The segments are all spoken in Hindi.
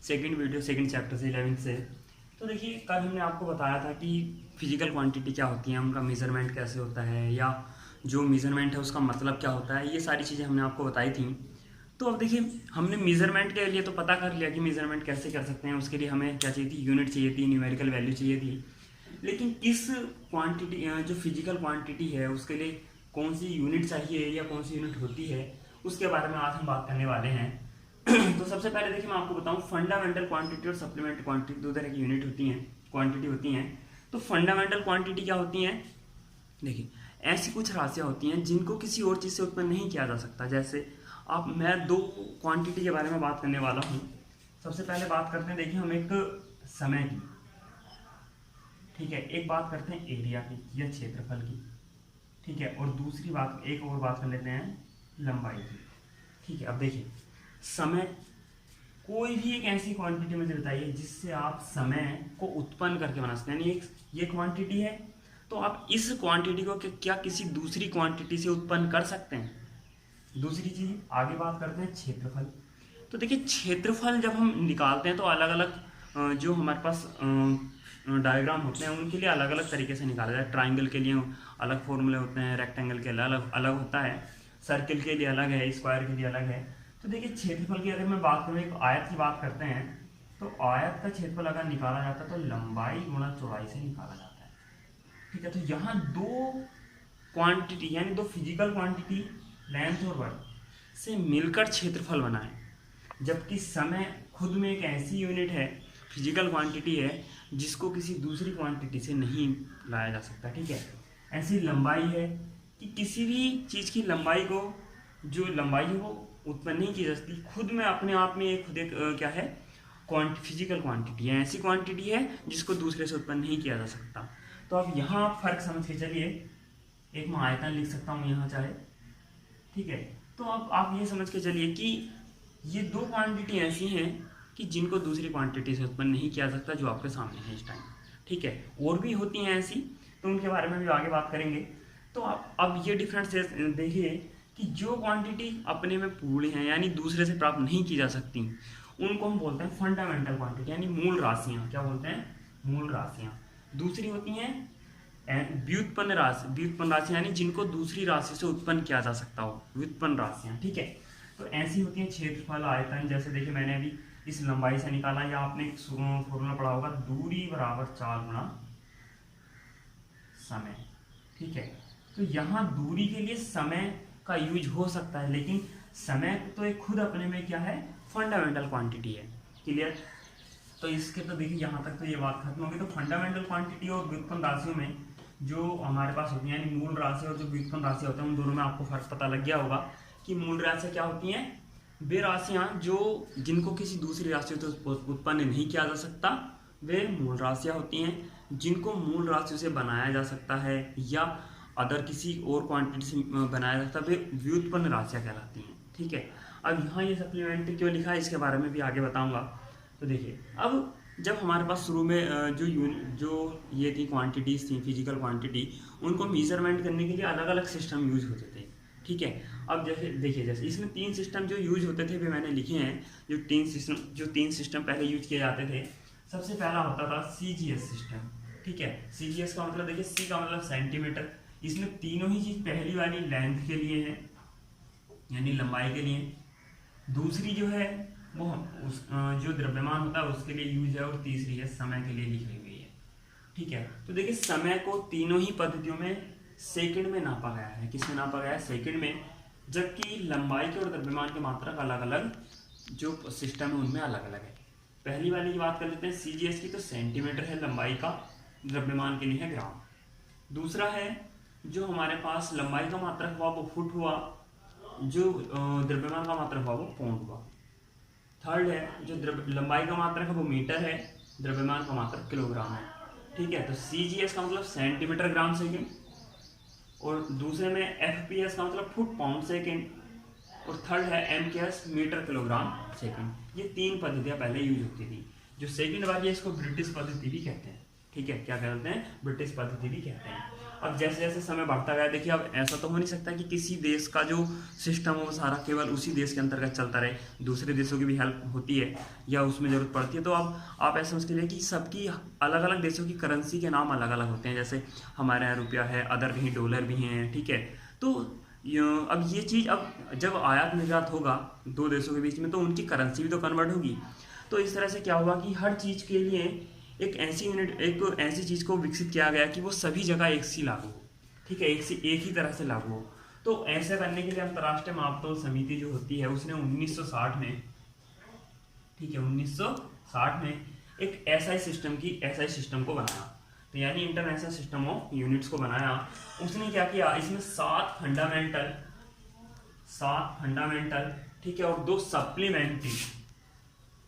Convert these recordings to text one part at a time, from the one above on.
सेकंड वीडियो सेकंड चैप्टर से 11th से। तो देखिए कल हमने आपको बताया था कि फिजिकल क्वांटिटी क्या होती है, उनका मेज़रमेंट कैसे होता है, या जो मेज़रमेंट है उसका मतलब क्या होता है, ये सारी चीज़ें हमने आपको बताई थी। तो अब देखिए हमने मेज़रमेंट के लिए तो पता कर लिया कि मेज़रमेंट कैसे कर सकते हैं। उसके लिए हमें क्या चाहिए थी, यूनिट चाहिए थी, न्यूमेरिकल वैल्यू चाहिए थी। लेकिन किस क्वांटिटी जो फिजिकल क्वांटिटी है उसके लिए कौन सी यूनिट चाहिए या कौन सी यूनिट होती है, उसके बारे में आज हम बात करने वाले हैं। तो सबसे पहले देखिए मैं आपको बताऊं, फंडामेंटल क्वांटिटी और सप्लीमेंट्री क्वांटिटी दो तरह की यूनिट होती हैं, क्वांटिटी होती हैं। तो फंडामेंटल क्वांटिटी क्या होती हैं? देखिए ऐसी कुछ राशियाँ होती हैं जिनको किसी और चीज़ से उत्पन्न नहीं किया जा सकता। जैसे आप मैं दो क्वांटिटी के बारे में बात करने वाला हूँ। सबसे पहले बात करते हैं, देखिए हम एक समय की, ठीक है, एक बात करते हैं एरिया की या क्षेत्रफल की, ठीक है, और दूसरी बात एक और बात कर लेते हैं लंबाई की, ठीक है। अब देखिए समय, कोई भी एक ऐसी क्वांटिटी मुझे बताइए जिससे आप समय को उत्पन्न करके बना सकते हैं। यानी ये क्वांटिटी है तो आप इस क्वांटिटी को क्या किसी दूसरी क्वांटिटी से उत्पन्न कर सकते हैं। दूसरी चीज आगे बात करते हैं क्षेत्रफल। तो देखिए क्षेत्रफल जब हम निकालते हैं तो अलग अलग जो हमारे पास डायग्राम होते हैं उनके लिए अलग अलग तरीके से निकाला जाए। ट्राइंगल के लिए अलग फॉर्मूले होते हैं, रेक्टेंगल के लिए अलग अलग होता है, सर्किल के लिए अलग है, स्क्वायर के लिए अलग है। तो देखिए क्षेत्रफल की अगर मैं बात करूँ, एक आयत की बात करते हैं, तो आयत का क्षेत्रफल अगर निकाला जाता है तो लंबाई गुणा चौड़ाई से निकाला जाता है, ठीक है। तो यहाँ दो क्वांटिटी यानी दो फिजिकल क्वांटिटी लेंथ और वर्क से मिलकर क्षेत्रफल बना है, जबकि समय खुद में एक ऐसी यूनिट है, फिजिकल क्वांटिटी है, जिसको किसी दूसरी क्वांटिटी से नहीं लाया जा सकता, ठीक है। ऐसी लंबाई है कि किसी भी चीज़ की लंबाई को, जो लंबाई है वो उत्पन्न नहीं की जा सकती खुद में, अपने आप में एक खुद एक क्या है, फिजिकल क्वांटिटी है, ऐसी क्वांटिटी है जिसको दूसरे से उत्पन्न नहीं किया जा सकता। तो अब यहाँ आप फर्क समझ के चलिए, एक मैं आयतन लिख सकता हूँ यहाँ चाहे, ठीक है। तो अब आप ये समझ के चलिए कि ये दो क्वांटिटी ऐसी हैं कि जिनको दूसरी क्वांटिटी से उत्पन्न नहीं किया सकता, जो आपके सामने है इस टाइम, ठीक है। और भी होती हैं ऐसी, तो उनके बारे में भी आगे बात करेंगे। तो आप अब ये डिफरेंस देखिए कि जो क्वांटिटी अपने में पूर्ण है यानी दूसरे से प्राप्त नहीं की जा सकती, उनको हम बोलते हैं फंडामेंटल क्वांटिटी यानी मूल राशियाँ। क्या बोलते हैं? मूल राशियाँ। दूसरी होती हैं व्युत्पन्न राशि यानी जिनको दूसरी राशि से उत्पन्न किया जा सकता हो, व्युत्पन्न राशियाँ, ठीक है। तो ऐसी होती हैं क्षेत्रफल, आयतन। जैसे देखिए मैंने अभी इस लंबाई से निकाला, या आपने एक फॉर्मूला पढ़ा होगा, दूरी बराबर 4 गुणा समय, ठीक है। तो यहाँ दूरी के लिए समय का यूज हो सकता है, लेकिन समय तो एक खुद अपने में क्या है, फंडामेंटल क्वांटिटी है। क्लियर? तो इसके तो देखिए यहाँ तक तो ये बात खत्म होगी। तो फंडामेंटल क्वांटिटी और व्युत्पन्न राशियों में जो हमारे पास होती है, यानी मूल राशि और जो व्युत्पन्न राशि होते हैं, उन दोनों में आपको फर्क पता लग गया होगा कि मूल राशि क्या होती हैं, वे राशियाँ जो जिनको किसी दूसरी राशि से उत्पन्न नहीं किया जा सकता, वे मूल राशियाँ होती हैं। जिनको मूल राशि से बनाया जा सकता है या अदर किसी और क्वांटिटी से बनाया जा सकता है, वे व्युत्पन्न राशियाँ कहलाती हैं, ठीक है। अब यहाँ ये सप्लीमेंट्री क्यों लिखा है, इसके बारे में भी आगे बताऊँगा। तो देखिए अब जब हमारे पास शुरू में जो ये थी क्वांटिटीज़ थी, फिजिकल क्वांटिटी, उनको मेजरमेंट करने के लिए अलग अलग सिस्टम यूज होते थे, ठीक है। अब जैसे देखिए, जैसे इसमें 3 सिस्टम जो यूज होते थे वे मैंने लिखे हैं। जो 3 सिस्टम पहले यूज किए जाते थे, सबसे पहला होता था CGS सिस्टम, ठीक है। CGS का मतलब देखिए, C का मतलब सेंटीमीटर। इसमें तीनों ही चीज़, पहली वाली लेंथ के लिए है यानी लंबाई के लिए, दूसरी जो है वो जो द्रव्यमान होता है उसके लिए यूज है, और तीसरी है समय के लिए लिखी हुई है, ठीक है। तो देखिए समय को तीनों ही पद्धतियों में सेकंड में नापा गया है। किसमें नापा गया है? सेकंड में। जबकि लंबाई के और द्रव्यमान के मात्रक अलग अलग जो सिस्टम है उनमें अलग अलग है। पहली वाली की बात कर लेते हैं CGS की, तो सेंटीमीटर है लंबाई का, द्रव्यमान के लिए है ग्राम। दूसरा है जो हमारे पास लंबाई का मात्रक हुआ वो फुट हुआ, जो द्रव्यमान का मात्रक हुआ वो पौंड हुआ। थर्ड है जो लंबाई का मात्रक है वो मीटर है, द्रव्यमान का मात्रक किलोग्राम है, ठीक है। तो CGS का मतलब सेंटीमीटर ग्राम सेकेंड, और दूसरे में FPS का मतलब फुट पाउंड सेकेंड, और थर्ड है MKS मीटर किलोग्राम सेकेंड। ये 3 पद्धतियाँ पहले यूज होती थी। जो सेकेंड वाली है इसको ब्रिटिश पद्धति भी कहते हैं, ठीक है। क्या कहते हैं? ब्रिटिश पद्धति भी कहते हैं। अब जैसे जैसे समय बढ़ता गया, देखिए अब ऐसा तो हो नहीं सकता कि किसी देश का जो सिस्टम हो वो सारा केवल उसी देश के अंतर्गत चलता रहे, दूसरे देशों की भी हेल्प होती है या उसमें ज़रूरत पड़ती है। तो अब आप ऐसा समझ के लिए कि सबकी अलग अलग देशों की करेंसी के नाम अलग अलग होते हैं, जैसे हमारे यहाँ रुपया है, अदर कहीं डॉलर भी हैं, ठीक है। तो अब ये चीज़ अब जब आयात निर्यात होगा दो देशों के बीच में, तो उनकी करेंसी भी तो कन्वर्ट होगी। तो इस तरह से क्या हुआ कि हर चीज़ के लिए एक ऐसी चीज़ को विकसित किया गया कि वो सभी जगह एक सी लागू हो, ठीक है, एक ही तरह से लागू हो। तो ऐसा करने के लिए अंतर्राष्ट्रीय मापतोल समिति जो होती है उसने 1960 में, ठीक है, 1960 में एक एसआई सिस्टम को बनाया। तो यानी इंटरनेशनल सिस्टम ऑफ यूनिट्स को बनाया। उसने क्या किया, इसमें 7 फंडामेंटल, ठीक है, और 2 सप्लीमेंट्री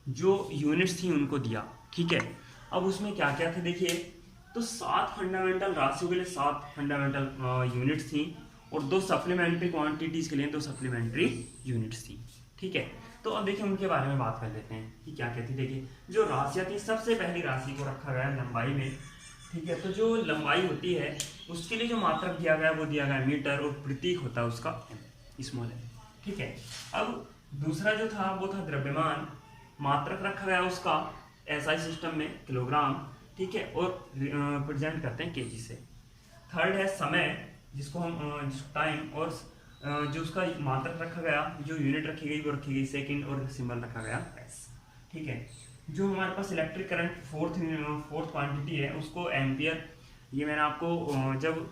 जो यूनिट्स थी उनको दिया, ठीक है। अब उसमें क्या क्या थे देखिए, तो 7 फंडामेंटल राशियों के लिए 7 फंडामेंटल यूनिट्स थी और 2 सप्लीमेंट्री क्वांटिटीज के लिए 2 सप्लीमेंट्री यूनिट्स थी, ठीक है। तो अब देखिए उनके बारे में बात कर लेते हैं कि क्या क्या थी। देखिए जो राशियाँ थी, सबसे पहली राशि को रखा गया लंबाई में, ठीक है। तो जो लंबाई होती है उसके लिए जो मात्रक दिया गया वो दिया गया मीटर और प्रतीक होता है उसका स्मॉल है, ठीक है। अब दूसरा जो था वो था द्रव्यमान, मात्रक रखा गया उसका एसआई सिस्टम में किलोग्राम, ठीक है, और रिप्रेजेंट करते हैं केजी से। थर्ड है समय, जिसको हम टाइम, और जो उसका मात्रक रखा गया, जो यूनिट रखी गई वो रखी गई सेकंड और सिंबल रखा गया एस, ठीक है। जो हमारे पास इलेक्ट्रिक करंट फोर्थ क्वांटिटी है उसको एम्पियर, ये मैंने आपको जब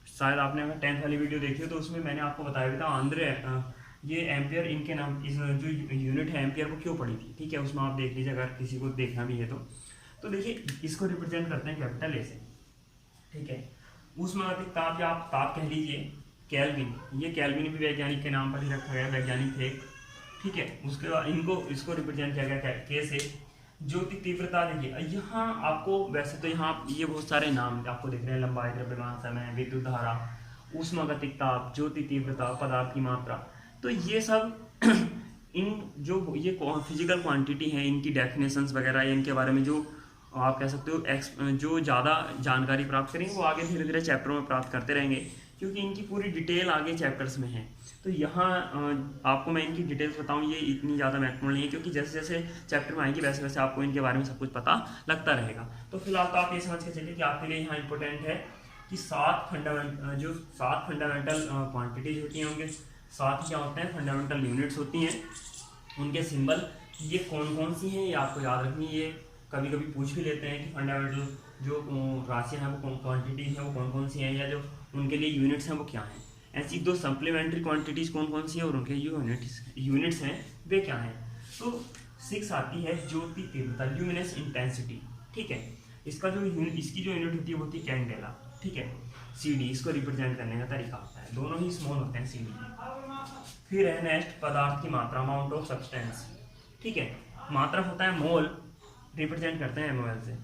शायद आपने 10th वाली वीडियो देखी हो तो उसमें मैंने आपको बताया था आंध्र ये एम्पियर इनके नाम, इस जो यूनिट है एम्पियर वो क्यों पड़ी थी, ठीक है, उसमें आप देख लीजिए अगर किसी को देखना भी है तो देखिए इसको रिप्रेजेंट करते हैं कैपिटल ए से, ठीक है। उसमें ताप या आप ताप कह लीजिए केल्विन, ये केल्विन भी वैज्ञानिक के नाम पर ही रखा गया, वैज्ञानिक थे, ठीक है। उसके बाद इसको रिप्रेजेंट किया गया के से। ज्योति तीव्रता देखिए यहाँ आपको, वैसे तो यहाँ ये बहुत सारे नाम आपको दिख रहे हैं, लंबाई, द्रव्यमान, समय, विद्युत धारा, ऊष्मागतिक ताप, ज्योति तीव्रता, पदार्थ की मात्रा, तो ये सब इन जो ये फिजिकल क्वांटिटी है इनकी डेफिनेशंस वगैरह या इनके बारे में जो आप कह सकते हो जो ज़्यादा जानकारी प्राप्त करेंगे वो आगे धीरे धीरे चैप्टरों में प्राप्त करते रहेंगे, क्योंकि इनकी पूरी डिटेल आगे चैप्टर्स में है। तो यहाँ आपको मैं इनकी डिटेल्स बताऊँ ये इतनी ज़्यादा महत्वपूर्ण नहीं है, क्योंकि जैसे जैसे चैप्टर में आएंगे वैसे वैसे आपको इनके बारे में सब कुछ पता लगता रहेगा। तो फिलहाल तो आप ये समझ के चलिए कि आपके लिए यहाँ इंपॉर्टेंट है कि 7 फंडामेंटल क्वान्टिटीज होती हैं, उनके 7 क्या होते हैं फंडामेंटल यूनिट्स होती हैं, उनके सिंबल ये कौन कौन सी हैं ये आपको याद रखनी है। ये कभी कभी पूछ भी लेते हैं कि फंडामेंटल जो राशियाँ हैं वो क्वांटिटीज हैं वो कौन कौन सी हैं, या जो उनके लिए यूनिट्स हैं वो क्या हैं। ऐसी 2 सप्लीमेंट्री क्वांटिटीज कौन कौन सी है और उनके यूनिट्स हैं वे क्या हैं। तो 6 आती है ज्योति तीव्रता, ल्यूमिनस इंटेंसिटी, ठीक है। इसकी जो यूनिट होती है वो होती है कैंडेला, ठीक है। CD इसको रिप्रेजेंट करने का तरीका होता है, दोनों ही स्मॉल होते हैं CD। फिर है नेक्स्ट पदार्थ की मात्रा, अमाउंट ऑफ सब्सटेंस, ठीक है। मात्रा होता है मोल, रिप्रेजेंट करते हैं mol से।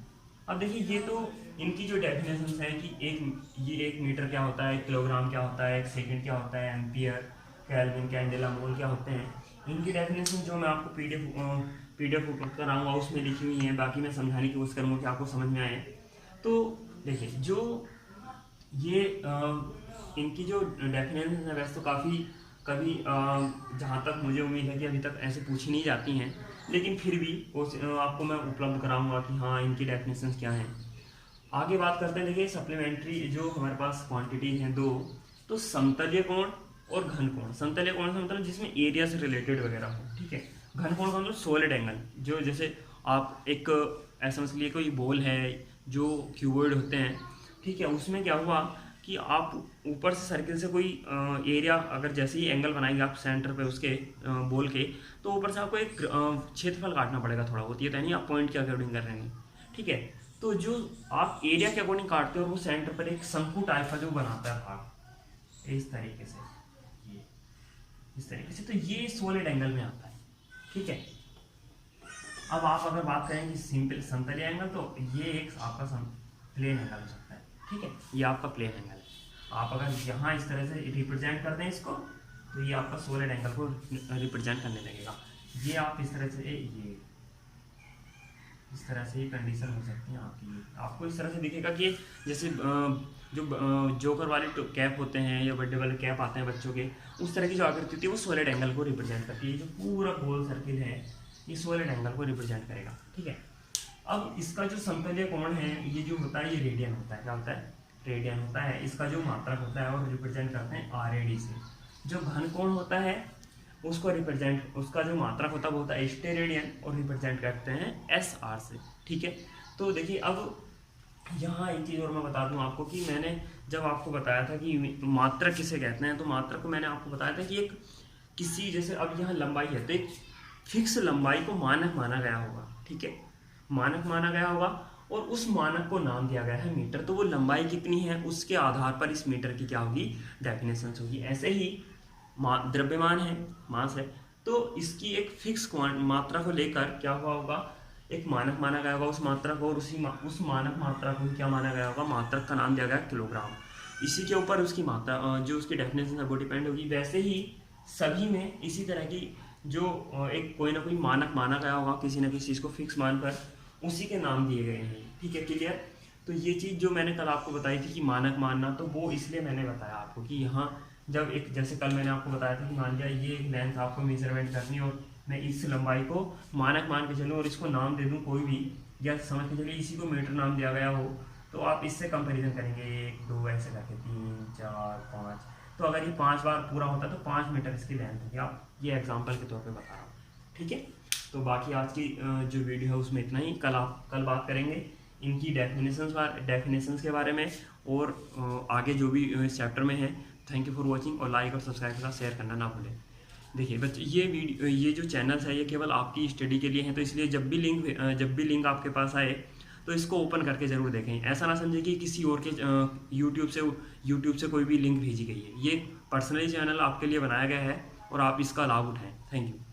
अब देखिए ये तो इनकी जो डेफिनेशन है कि एक मीटर क्या होता है, 1 किलोग्राम क्या होता है, 1 सेकंड क्या होता है, एम्पियर, केल्विन, कैंडेला, मोल क्या होते हैं, इनकी डेफिनेशन जो मैं आपको पीडीएफ कराऊंगा उसमें लिखी हुई है, बाकी मैं समझाने की कोशिश करूँगा कि आपको समझ में आए। तो देखिए जो ये इनकी जो डेफिनेशन है वैसे तो कभी जहाँ तक मुझे उम्मीद है कि अभी तक ऐसे पूछी नहीं जाती हैं, लेकिन फिर भी आपको मैं उपलब्ध कराऊंगा कि हाँ इनकी डेफिनेशंस क्या हैं। आगे बात करते हैं, देखिए सप्लीमेंट्री जो हमारे पास क्वांटिटी हैं 2, तो समतलीय कोण और घन कोण। समतलीय कोण से मतलब जिसमें एरिया से रिलेटेड वगैरह हो, ठीक है। घन कोण का मतलब सॉलिड एंगल, जो जैसे आप एक ऐसा समझ लीजिए कोई बॉल है जो क्यूबॉइड होते हैं, ठीक है। उसमें क्या हुआ कि आप ऊपर से सर्किल से कोई एरिया अगर जैसे ही एंगल बनाएंगे आप सेंटर पे उसके बॉल के, तो ऊपर से आपको एक क्षेत्रफल काटना पड़ेगा थोड़ा बहुत, ये तो नहीं आप पॉइंट के अकॉर्डिंग कर रहे हैं, ठीक है। तो जो आप एरिया के अकॉर्डिंग काटते हो और वो सेंटर पर एक शंकु टाइप का जो बनाता है भाग इस तरीके से, ये इस तरीके से, तो ये सॉलिड एंगल में आता है, ठीक है। अब आप अगर बात करें कि सिंपल समतलीय एंगल, तो ये एक आपका प्लेन एंगल हो सकता है, ठीक है। ये आपका प्लेन एंगल है। आप अगर यहाँ इस तरह से रिप्रेजेंट कर दें इसको, तो ये आपका सॉलिड एंगल को रिप्रेजेंट करने लगेगा। ये आप इस तरह से ये इस तरह से ये कंडीशन हो सकती है आपकी, आपको इस तरह से दिखेगा कि जैसे जो जोकर वाले कैप होते हैं या बर्थडे वाले कैप आते हैं बच्चों के, उस तरह की जो आकृति होती है वो सॉलिड एंगल को रिप्रेजेंट करती है। जो पूरा गोल सर्किल है ये सॉलिड एंगल को रिप्रेजेंट करेगा, ठीक है। अब इसका जो समतलीय कोण है ये जो होता है ये रेडियन होता है। क्या होता है? रेडियन होता है। इसका जो मात्रक होता है और रिप्रेजेंट करते हैं RAD से। जो घन कोण होता है उसको रिप्रेजेंट, उसका जो मात्रक होता है वो होता है स्टेरेडियन और रिप्रेजेंट करते हैं SR से, ठीक है। तो देखिए अब यहाँ एक चीज़ और मैं बता दूँ आपको कि मैंने जब आपको बताया था कि मात्रक किसे कहते हैं, तो मात्रक को मैंने आपको बताया था कि एक किसी, जैसे अब यहाँ लंबाई है तो एक फिक्स लंबाई को मानक माना गया होगा, ठीक है। मानक माना गया होगा और उस मानक को नाम दिया गया है मीटर। तो वो लंबाई कितनी है उसके आधार पर इस मीटर की क्या होगी? डेफिनेशन होगी। ऐसे ही द्रव्यमान है, मास है, तो इसकी एक फिक्स मात्रा को लेकर क्या हुआ होगा? एक मानक माना गया होगा उस मात्रा को, और उस मानक मात्रा को क्या माना गया होगा? मात्रक का नाम दिया गया किलोग्राम। इसी के ऊपर उसकी मात्रा जो उसकी डेफिनेशन है वो डिपेंड होगी। वैसे ही सभी में इसी तरह की जो एक कोई ना कोई मानक माना गया होगा किसी न किसी चीज़ को फिक्स मानकर, उसी के नाम दिए गए हैं, ठीक है। क्लियर? तो ये चीज़ जो मैंने कल आपको बताई थी कि मानक मानना, तो वो इसलिए मैंने बताया आपको कि यहाँ जब एक, जैसे कल मैंने आपको बताया था कि मान लिया ये एक लेंथ आपको मेजरमेंट करनी और मैं इस लंबाई को मानक मान के चलूँ और इसको नाम दे दूँ कोई भी, या समझ के चलिए इसी को मीटर नाम दिया गया हो, तो आप इससे कंपैरिजन करेंगे 1 2 ऐसे करके 3 4 5, तो अगर ये 5 बार पूरा होता है तो 5 मीटर इसकी लेंथ होगी। आप ये एग्जाम्पल के तौर पर बता रहा हूँ, ठीक है। तो बाकी आज की जो वीडियो है उसमें इतना ही। कल बात करेंगे इनकी डेफिनेशंस के बारे में और आगे जो भी इस चैप्टर में है। थैंक यू फॉर वॉचिंग और लाइक और सब्सक्राइब के साथ शेयर करना ना भूलें। देखिए बच्चे, ये जो चैनल्स है ये केवल आपकी स्टडी के लिए हैं, तो इसलिए जब भी लिंक आपके पास आए तो इसको ओपन करके ज़रूर देखें। ऐसा ना समझें कि किसी और के यूट्यूब से कोई भी लिंक भेजी गई है। ये पर्सनली चैनल आपके लिए बनाया गया है और आप इसका लाभ उठाएं। Thank you.